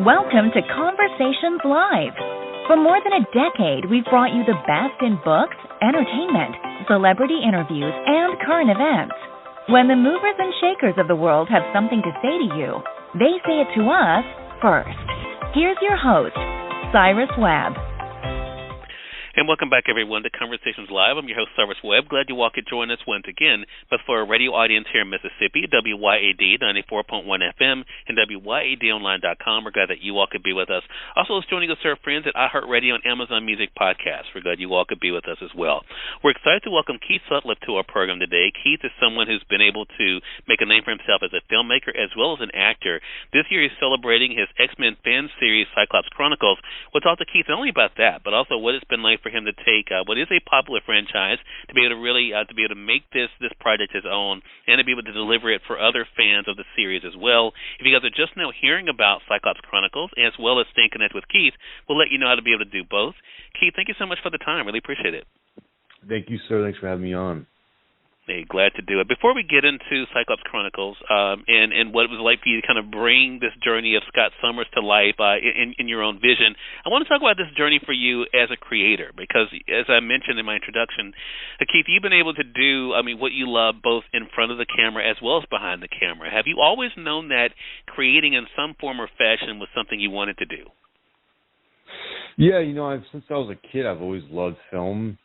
Welcome to Conversations Live. For more than a decade, we've brought you the best in books, entertainment, celebrity interviews, and current events. When the movers and shakers of the world have something to say to you, they say it to us first. Here's your host, Cyrus Webb. And welcome back, everyone, to Conversations Live. I'm your host, Cyrus Webb. Glad you all could join us once again. But for a radio audience here in Mississippi, WYAD 94.1 FM and WYADonline.com, we're glad that you all could be with us. Also, it's joining us our friends at iHeartRadio and Amazon Music Podcasts. We're glad you all could be with us as well. We're excited to welcome Keith Sutliff to our program today. Keith is someone who's been able to make a name for himself as a filmmaker as well as an actor. This year he's celebrating his X-Men fan series, Cyclops Chronicles. We'll talk to Keith not only about that, but also what it's been like for him to take what is a popular franchise to be able to really to make this project his own and to be able to deliver it for other fans of the series as well. If you guys are just now hearing about Cyclops Chronicles as well as staying connected with Keith, we'll let you know how to be able to do both. Keith, thank you so much for the time. Really appreciate it. Thank you, sir. Thanks for having me on. Hey, glad to do it. Before we get into Cyclops Chronicles and what it was like for you to kind of bring this journey of Scott Summers to life in your own vision, I want to talk about this journey for you as a creator because, as I mentioned in my introduction, Keith, you've been able to do, what you love both in front of the camera as well as behind the camera. Have you always known that creating in some form or fashion was something you wanted to do? Yeah, since I was a kid, I've always loved film,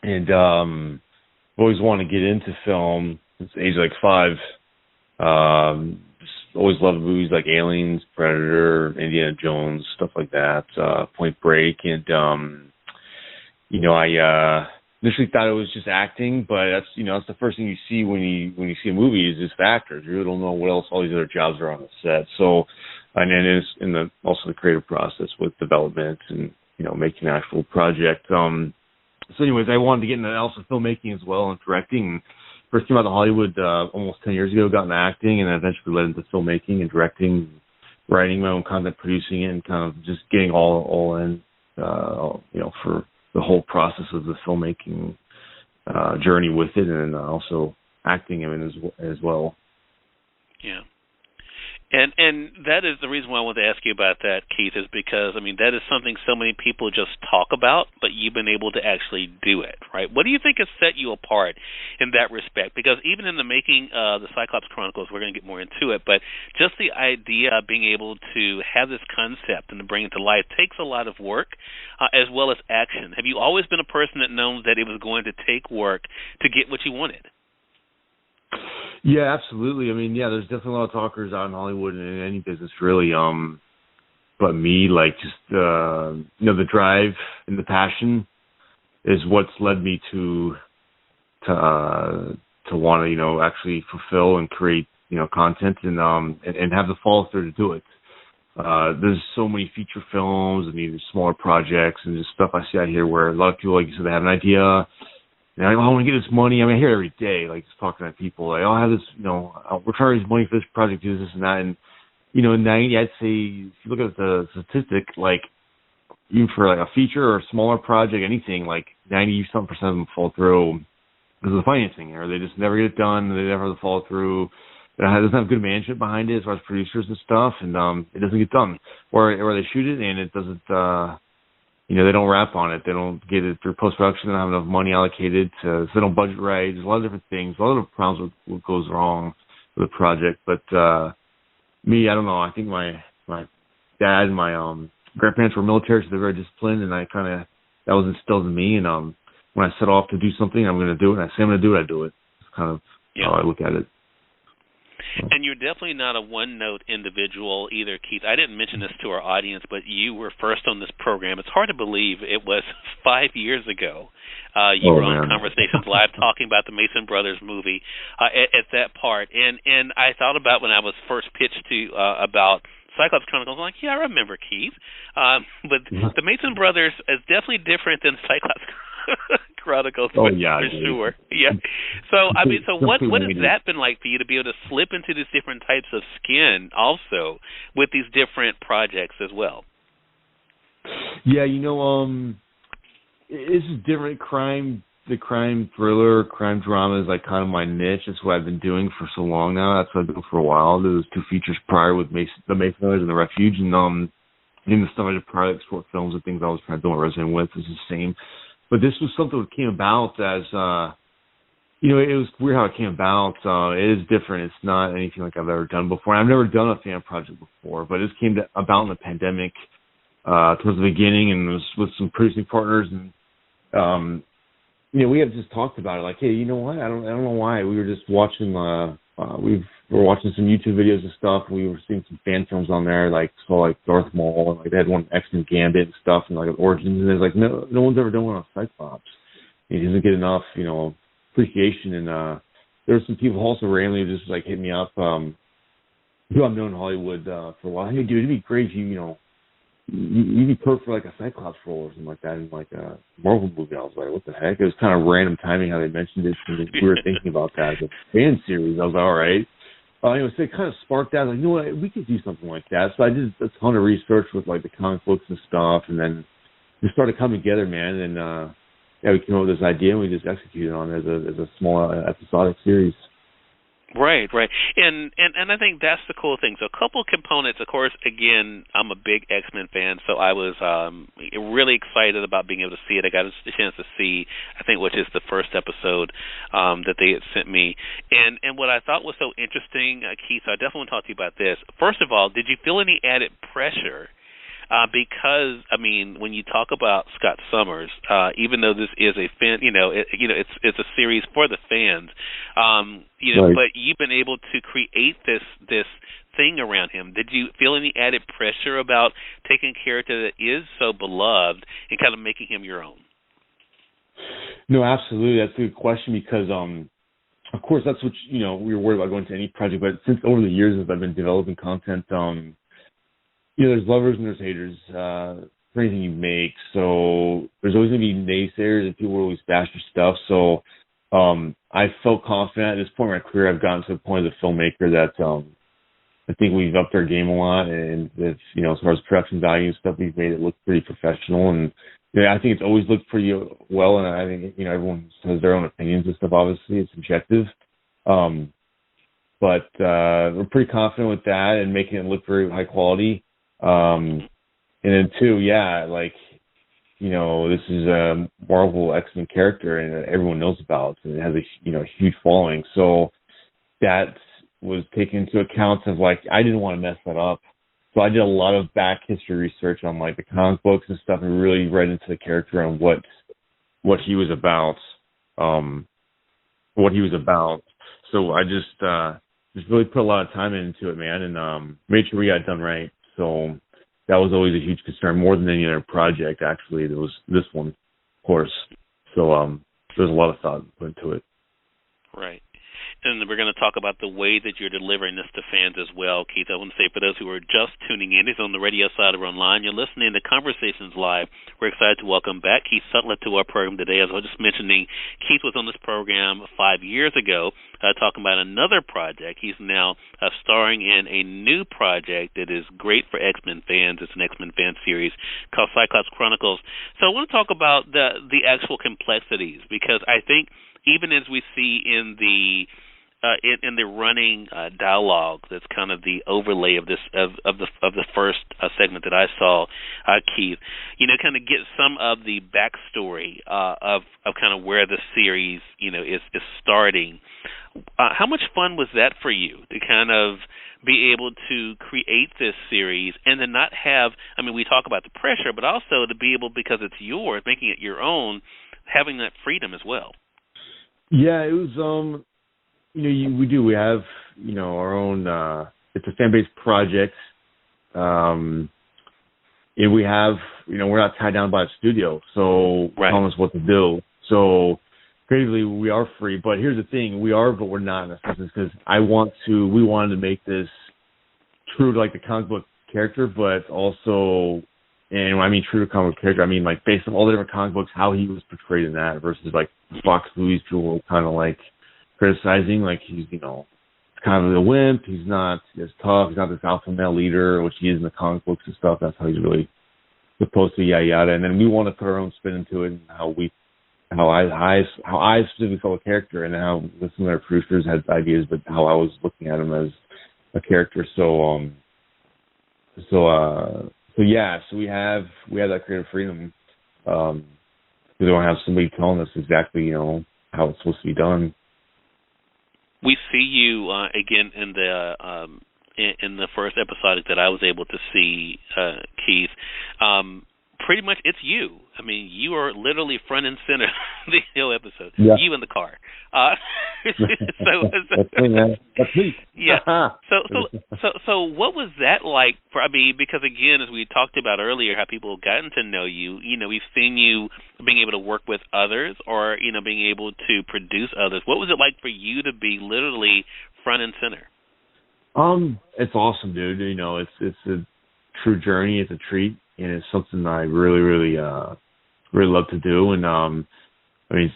and I've always wanted to get into film since the age of 5. Just always loved movies like Aliens, Predator, Indiana Jones, stuff like that, Point Break. And, I initially thought it was just acting, but that's the first thing you see when you see a movie is just actors. You really don't know what else all these other jobs are on the set. So, and then it's also the creative process with development and, making an actual project. So anyways, I wanted to get into also filmmaking as well and directing. First came out to Hollywood almost 10 years ago, got into acting, and then eventually led into filmmaking and directing, writing my own content, producing it, and kind of just getting all in, for the whole process of the filmmaking journey with it, and then also acting as well. Yeah. And that is the reason why I wanted to ask you about that, Keith, is because, that is something so many people just talk about, but you've been able to actually do it, right? What do you think has set you apart in that respect? Because even in the making of the Cyclops Chronicles, we're going to get more into it, but just the idea of being able to have this concept and to bring it to life takes a lot of work as well as action. Have you always been a person that knows that it was going to take work to get what you wanted? Yeah, absolutely. There's definitely a lot of talkers out in Hollywood and in any business, really. But me, the drive and the passion is what's led me to want to, actually fulfill and create, content and have the follow through to do it. There's so many feature films and even smaller projects and just stuff I see out here where a lot of people, like you said, they have an idea. And I want to get this money. I hear it every day, just talking to people. I have this, we're trying to raise money for this project, do this and that. And, in 90, I'd say, if you look at the statistic, even for a feature or a smaller project, anything, 90-something% of them fall through because of the financing, or they just never get it done. They never have the follow through. It doesn't have good management behind it as far as producers and stuff, and it doesn't get done. Or they shoot it and it doesn't. They don't wrap on it. They don't get it through post-production. They don't have enough money allocated. So they don't budget right. There's a lot of different things. A lot of problems with what goes wrong with the project. But me, I don't know. I think my dad and my grandparents were military, so they're very disciplined, and that was instilled in me. And when I set off to do something, I'm going to do it. And I say I'm going to do it, I do it. It's kind of how I look at it. And you're definitely not a one-note individual either, Keith. I didn't mention this to our audience, but you were first on this program. It's hard to believe it was 5 years ago. You were on Conversations Live talking about the Mason Brothers movie at that part. And I thought about when I was first pitched to about Cyclops Chronicles, I'm like, yeah, I remember Keith. But the Mason Brothers is definitely different than Cyclops Chronicles, for sure. Yeah. So, what has that been like for you to be able to slip into these different types of skin also with these different projects as well? Yeah, it's a different crime the crime thriller, crime drama is like kind of my niche. That's what I've been doing for so long now. That's what I've done for a while. There was 2 features prior with the Masoners and the Refuge, and in the stuff I did prior, like short films and things I was kind of doing resident with is the same. But this was something that came about as, it was weird how it came about. It is different. It's not anything like I've ever done before. I've never done a fan project before, but it came about in the pandemic towards the beginning, and it was with some producing partners, and we had just talked about it, like, hey, you know what? I don't know why. We were just watching. We were watching some YouTube videos and stuff. And we were seeing some fan films on there, like Darth Maul, and like they had one X-Men Gambit and stuff, and like Origins. And there's like no one's ever done one on Cyclops. He doesn't get enough, appreciation. And there were some people also randomly just like hit me up, who I've known in Hollywood for a while. Hey, dude, it'd be great if you'd be perfect for like a Cyclops role or something like that in like a Marvel movie. I was like, what the heck? It was kind of random timing how they mentioned it. And we were thinking about that as a fan series. I was like, all right. So it kind of sparked that. Like, you know what? We could do something like that. So I did a ton of research with like the comic books and stuff, and then we started coming together, man. And we came up with this idea, and we just executed on it as a small episodic series. Right. And I think that's the cool thing. So a couple of components, of course, again, I'm a big X-Men fan, so I was really excited about being able to see it. I got a chance to see, I think, which is the first episode that they had sent me. And what I thought was so interesting, Keith, so I definitely want to talk to you about this. First of all, did you feel any added pressure? Because when you talk about Scott Summers, even though this is a fan, it's a series for the fans, right. But you've been able to create this thing around him. Did you feel any added pressure about taking a character that is so beloved and kind of making him your own? No, absolutely. That's a good question because, of course, that's what we were worried about going to any project. But since over the years as I've been developing content, there's lovers and there's haters for anything you make. So there's always going to be naysayers and people will always bash your stuff. So I felt confident at this point in my career. I've gotten to the point as a filmmaker that I think we've upped our game a lot. And it's, as far as production value and stuff, we've made it look pretty professional. And I think it's always looked pretty well. And I think, everyone has their own opinions and stuff. Obviously, it's subjective. But we're pretty confident with that and making it look very high quality. And then 2, this is a Marvel X-Men character and everyone knows about it and it has a huge following. So that was taken into account of I didn't want to mess that up. So I did a lot of back history research on the comic books and stuff and really read into the character and what he was about. So I just really put a lot of time into it, man, and made sure we got it done right. So that was always a huge concern, more than any other project, actually. There was this one, of course. So there's a lot of thought put into it. Right. And we're going to talk about the way that you're delivering this to fans as well, Keith. I want to say for those who are just tuning in, it's on the radio side or online, you're listening to Conversations Live. We're excited to welcome back Keith Sutliff to our program today. As I was just mentioning, Keith was on this program 5 years ago talking about another project. He's now starring in a new project that is great for X-Men fans. It's an X-Men fan series called Cyclops Chronicles. So I want to talk about the actual complexities, because I think even as we see in the running dialogue, that's kind of the overlay of this of the first segment that I saw, Keith, kind of get some of the backstory of kind of where the series is starting. How much fun was that for you to kind of be able to create this series and then not have? We talk about the pressure, but also to be able, because it's yours, making it your own, having that freedom as well. Yeah, it was. We have, our own, it's a fan-based project. And we have, we're not tied down by a studio, so right. Telling us what to do. So creatively, we are free. But here's the thing, we are, but we're not in a sense, because we wanted to make this true to the comic book character, but also, and when I mean true to comic book character, I mean based on all the different comic books, how he was portrayed in that versus Fox movies, people kind of criticizing, he's, kind of a wimp, he's not as tough, he's not this alpha male leader, which he is in the comic books and stuff. That's how he's really supposed to, yada yada. And then we want to put our own spin into it and how how I specifically saw a character, and how some of their producers had ideas, but how I was looking at him as a character. So yeah, so we have that creative freedom. We don't have somebody telling us exactly, how it's supposed to be done. We see you again in the first episodic that I was able to see, Keith. Pretty much, it's you. I mean, you are literally front and center the whole episode. Yeah. You in the car. That's me, man. That's me. Yeah. So what was that like? Because again, as we talked about earlier, how people have gotten to know you. We've seen you being able to work with others, or being able to produce others. What was it like for you to be literally front and center? It's awesome, dude. It's a true journey. It's a treat, and it's something I really, really, really love to do. And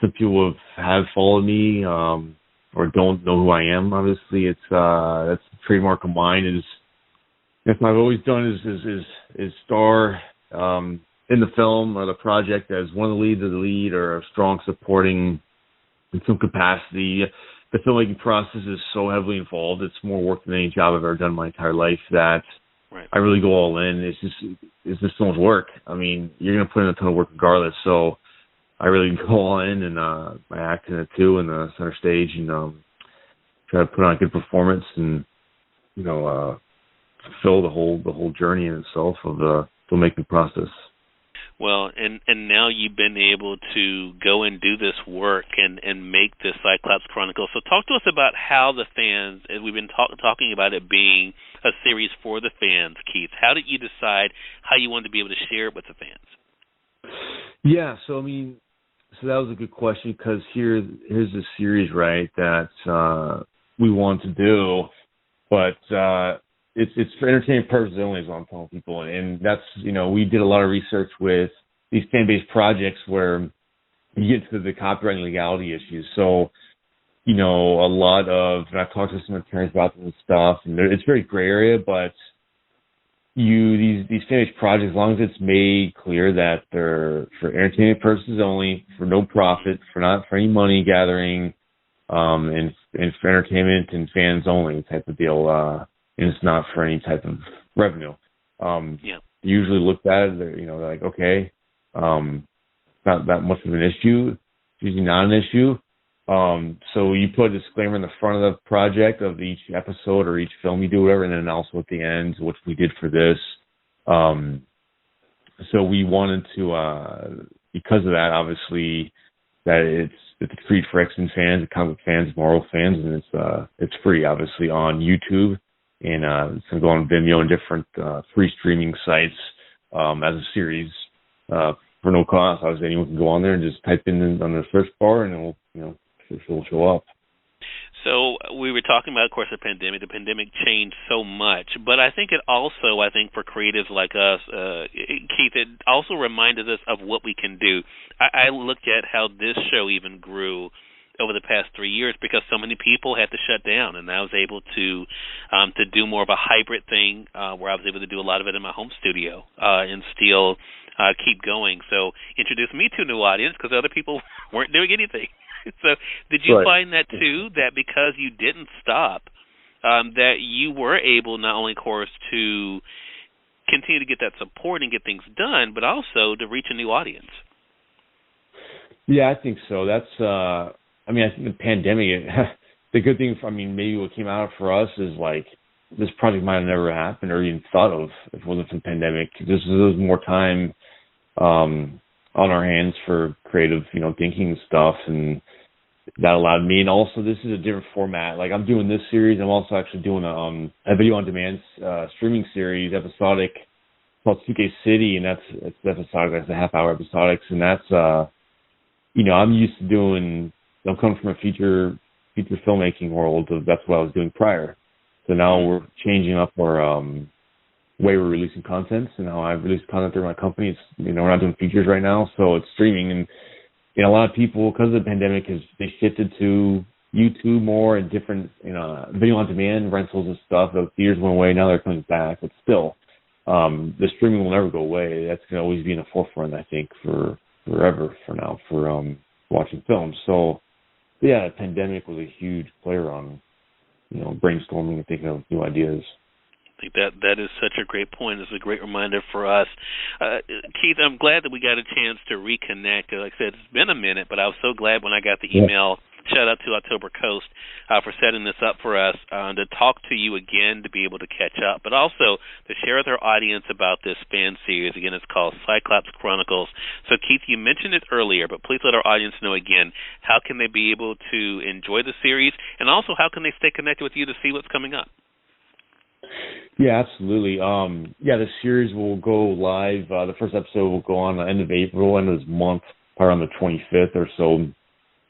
some people have followed me, or don't know who I am. Obviously, it's that's the trademark of mine. That's what I've always done is star in the film or the project as one of the leads or the lead, or a strong supporting in some capacity. The filmmaking process is so heavily involved. It's more work than any job I've ever done in my entire life that right. I really go all in. It's just so much work. You're going to put in a ton of work regardless. So I really go all in, and I act in it too, in the center stage, and try to put on a good performance, and fulfill the whole journey in itself of the filmmaking process. Well, and now you've been able to go and do this work and make the Cyclops Chronicles. So talk to us about how the fans, as we've been talking about it being a series for the fans, Keith, how did you decide how you wanted to be able to share it with the fans? Yeah, so that was a good question, because here's a series, right, that we want to do, but it's for entertainment purposes only, is what I'm telling people. And that's, we did a lot of research with these fan-based projects where you get to the copyright and legality issues. So, a lot of, and I've talked to some attorneys about this stuff, and it's very gray area, but these fan-based projects, as long as it's made clear that they're for entertainment purposes only, for no profit, not for any money gathering, and for entertainment and fans only type of deal, and it's not for any type of revenue. Usually looked at it, they're like, okay, not that much of an issue. It's usually not an issue. So you put a disclaimer in the front of the project of each episode or each film you do, whatever, and then also at the end, which we did for this. So we wanted to, because of that, obviously, that it's free for X-Men fans, comic fans, Marvel fans, and it's free, obviously, on YouTube. And it's going to go on Vimeo and different free streaming sites as a series for no cost. Obviously, anyone can go on there and just type in on the search bar, and it'll show up. So we were talking about, of course, the pandemic. The pandemic changed so much, but I think it also, for creatives like us, Keith, it also reminded us of what we can do. I looked at how this show even grew over the past 3 years, because so many people had to shut down, and I was able to do more of a hybrid thing where I was able to do a lot of it in my home studio and still keep going. So introduced me to a new audience, because other people weren't doing anything. So did you find that too, that because you didn't stop, that you were able not only, of course, to continue to get that support and get things done, but also to reach a new audience? Yeah, I think so. That's I think the pandemic, the good thing, maybe what came out for us is this project might have never happened or even thought of if it wasn't for the pandemic. There was more time on our hands for creative, thinking and stuff, and that allowed me. And also, this is a different format. I'm doing this series. I'm also actually doing a video on demand streaming series, episodic, called 2K City, and it's episodic. That's a half-hour episodics, and that's I'm used to doing. I'm coming from a feature filmmaking world. That's what I was doing prior. So now we're changing up our way we're releasing content. So now I've released content through my company. It's, we're not doing features right now, so it's streaming. And a lot of people, because of the pandemic, they shifted to YouTube more and different, video on demand rentals and stuff. The theaters went away. Now they're coming back. But still, the streaming will never go away. That's going to always be in the forefront, I think, for forever for now. watching films. So, yeah, the pandemic was a huge player on, brainstorming and thinking of new ideas. I think that is such a great point. It's a great reminder for us. Keith, I'm glad that we got a chance to reconnect. Like I said, it's been a minute, but I was so glad when I got the email. Shout out to October Coast for setting this up for us to talk to you again, to be able to catch up, but also to share with our audience about this fan series. Again, it's called Cyclops Chronicles. So, Keith, you mentioned it earlier, but please let our audience know again, how can they be able to enjoy the series, and also how can they stay connected with you to see what's coming up? Yeah, absolutely. The series will go live. The first episode will go on the end of April, end of this month, probably on the 25th or so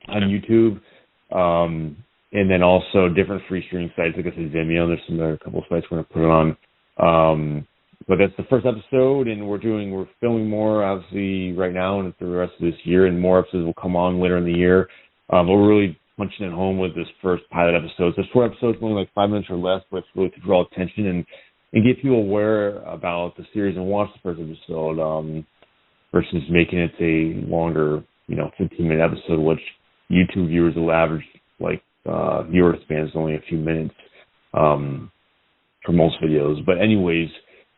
on YouTube. And then also different free streaming sites, like I said, Vimeo. There's a couple of sites we're going to put it on. But that's the first episode, and we're filming more, obviously, right now and for the rest of this year, and more episodes will come on later in the year. But we're really punching it home with this first pilot episode. So there's 4 episodes, only like 5 minutes or less, but it's really to draw attention and get people aware about the series and watch the first episode versus making it a longer, 15-minute episode, which YouTube viewers will average, viewer span is only a few minutes for most videos. But anyways,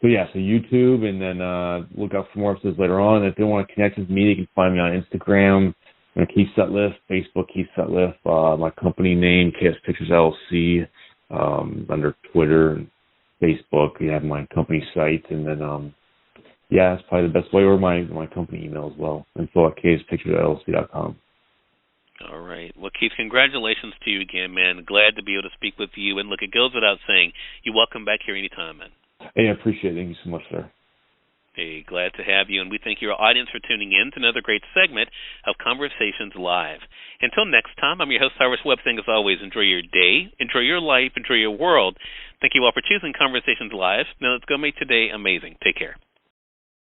so YouTube, and then look out for more episodes later on. If they want to connect with me, they can find me on Instagram, Keith Sutliff, Facebook, Keith Sutliff, my company name, KS Pictures LLC, under Twitter and Facebook. You have my company site, and then, that's probably the best way, or my company email as well, info@kspicturesllc.com. All right. Well, Keith, congratulations to you again, man. Glad to be able to speak with you. And look, it goes without saying, you're welcome back here anytime, man. Hey, I appreciate it. Thank you so much, sir. Hey, glad to have you, and we thank your audience for tuning in to another great segment of Conversations Live. Until next time, I'm your host, Cyrus Webb, saying as always, enjoy your day, enjoy your life, enjoy your world. Thank you all for choosing Conversations Live. Now let's go make today amazing. Take care.